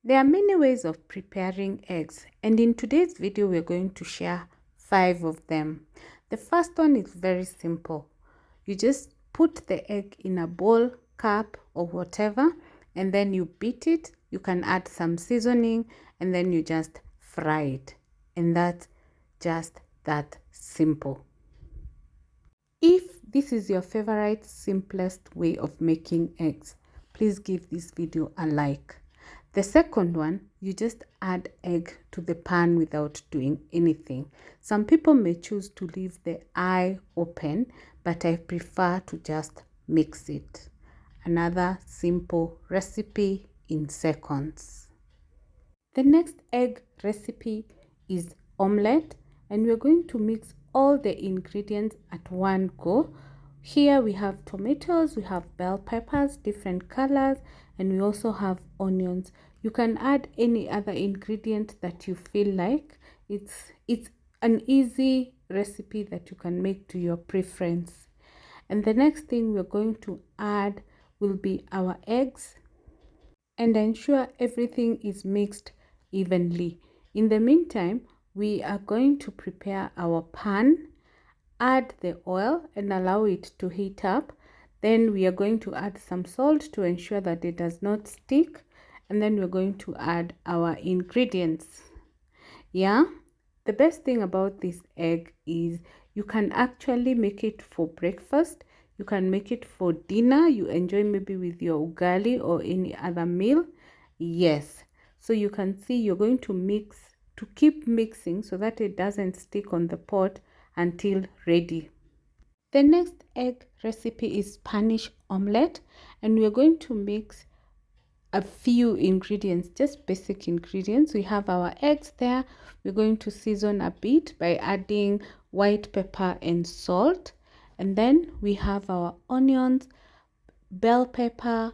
There are many ways of preparing eggs, and in today's video we're going to share 5 of them. The first one is very simple. You just put the egg in a bowl, cup or whatever, and then you beat it. You can add some seasoning and then you just fry it. And that's just that simple. If this is your favorite simplest way of making eggs, please give this video a like. The second one, you just add egg to the pan without doing anything. Some people may choose to leave the eye open, but I prefer to just mix it. Another simple recipe in seconds. The next egg recipe is omelette, and we're going to mix all the ingredients at one go. Here we have tomatoes, we have bell peppers, different colors, and we also have onions. You can add any other ingredient that you feel like. It's an easy recipe that you can make to your preference. And the next thing we're going to add will be our eggs, and ensure everything is mixed evenly. In the meantime, we are going to prepare our pan, add the oil and allow it to heat up. Then we are going to add some salt to ensure that it does not stick, and then we're going to add our ingredients. Yeah, the best thing about this egg is you can actually make it for breakfast. You can make it for dinner. You enjoy maybe with your ugali or any other meal. Yes, so you can see you're going to mix, to keep mixing so that it doesn't stick on the pot until ready. The next egg recipe is Spanish omelette, and we're going to mix a few ingredients, just basic ingredients. We have our eggs there. We're going to season a bit by adding white pepper and salt, and then we have our onions, bell pepper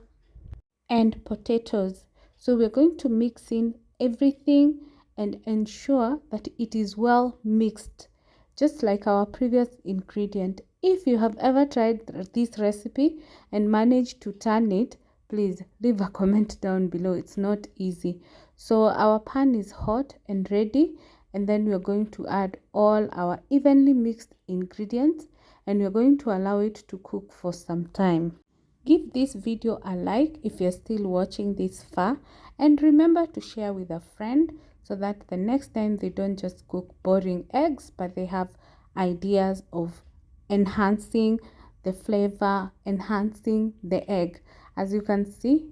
and potatoes. So we're going to mix in everything and ensure that it is well mixed, just like our previous ingredient. If you have ever tried this recipe and managed to turn it, please leave a comment down below. It's not easy. So our pan is hot and ready, and then we're going to add all our evenly mixed ingredients, and we're going to allow it to cook for some time. Give this video a like if you're still watching this far, and remember to share with a friend so that the next time they don't just cook boring eggs, but they have ideas of enhancing the flavor, enhancing the egg. As you can see,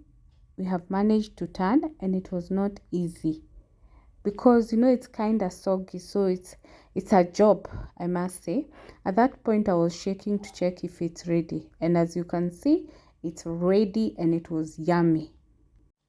we have managed to turn, and it was not easy because it's kind of soggy, so it's a job, I must say. At that point I was shaking to check if it's ready, and as you can see, it's ready and it was yummy.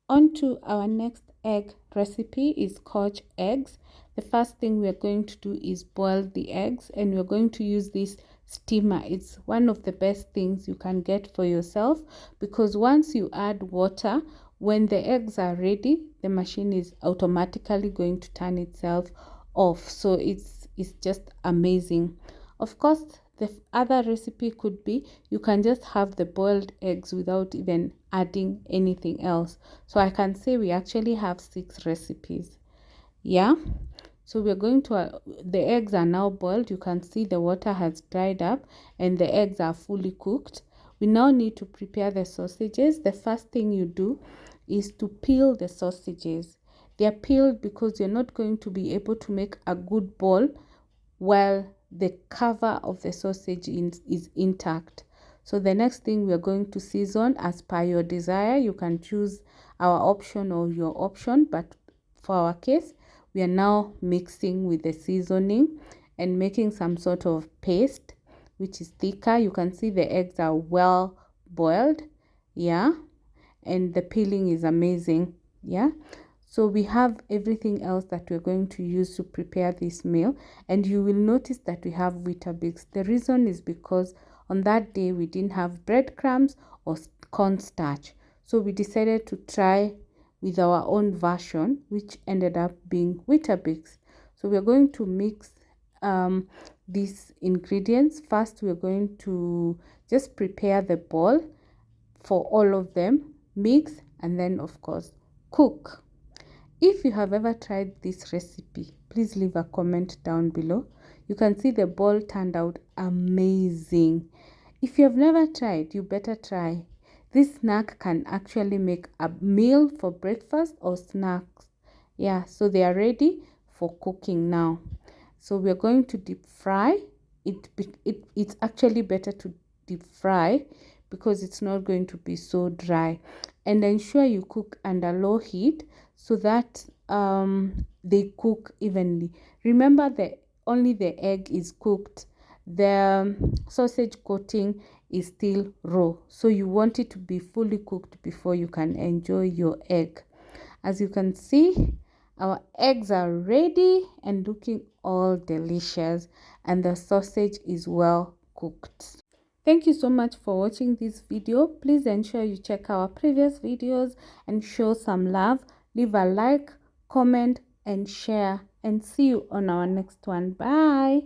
On to our next egg recipe is Scotch eggs. The first thing we're going to do is boil the eggs, and we're going to use this steamer. It's one of the best things you can get for yourself, because once you add water, when the eggs are ready, the machine is automatically going to turn itself off. So it's just amazing. Of course, the other recipe could be you can just have the boiled eggs without even adding anything else. So I can say we actually have 6 recipes. Yeah, so we're going to the eggs are now boiled. You can see the water has dried up and the eggs are fully cooked. We now need to prepare the sausages. The first thing you do is to peel the sausages. They are peeled because you're not going to be able to make a good ball while the cover of the sausage is intact. So the next thing we are going to season as per your desire. You can choose our option or your option, but for our case, we are now mixing with the seasoning and making some sort of paste which is thicker. You can see the eggs are well boiled, yeah, and the peeling is amazing. Yeah, so we have everything else that we're going to use to prepare this meal, and you will notice that we have Weetabix. The reason is because on that day we didn't have breadcrumbs or cornstarch, so we decided to try with our own version, which ended up being Weetabix. So we're going to mix these ingredients. First, we're going to just prepare the ball for all of them, mix, and then of course cook. If you have ever tried this recipe, please leave a comment down below. You can see the ball turned out amazing. If you have never tried, you better try. This snack can actually make a meal for breakfast or snacks. Yeah, so they are ready for cooking now. So we're going to deep fry. It's actually better to deep fry because it's not going to be so dry. And ensure you cook under low heat so that they cook evenly. Remember that only the egg is cooked. The sausage coating is still raw, so you want it to be fully cooked before you can enjoy your egg. As you can see, our eggs are ready and looking all delicious, and the sausage is well cooked. Thank you so much for watching this video. Please ensure you check our previous videos and show some love. Leave a like, comment and share, and see you on our next one. Bye.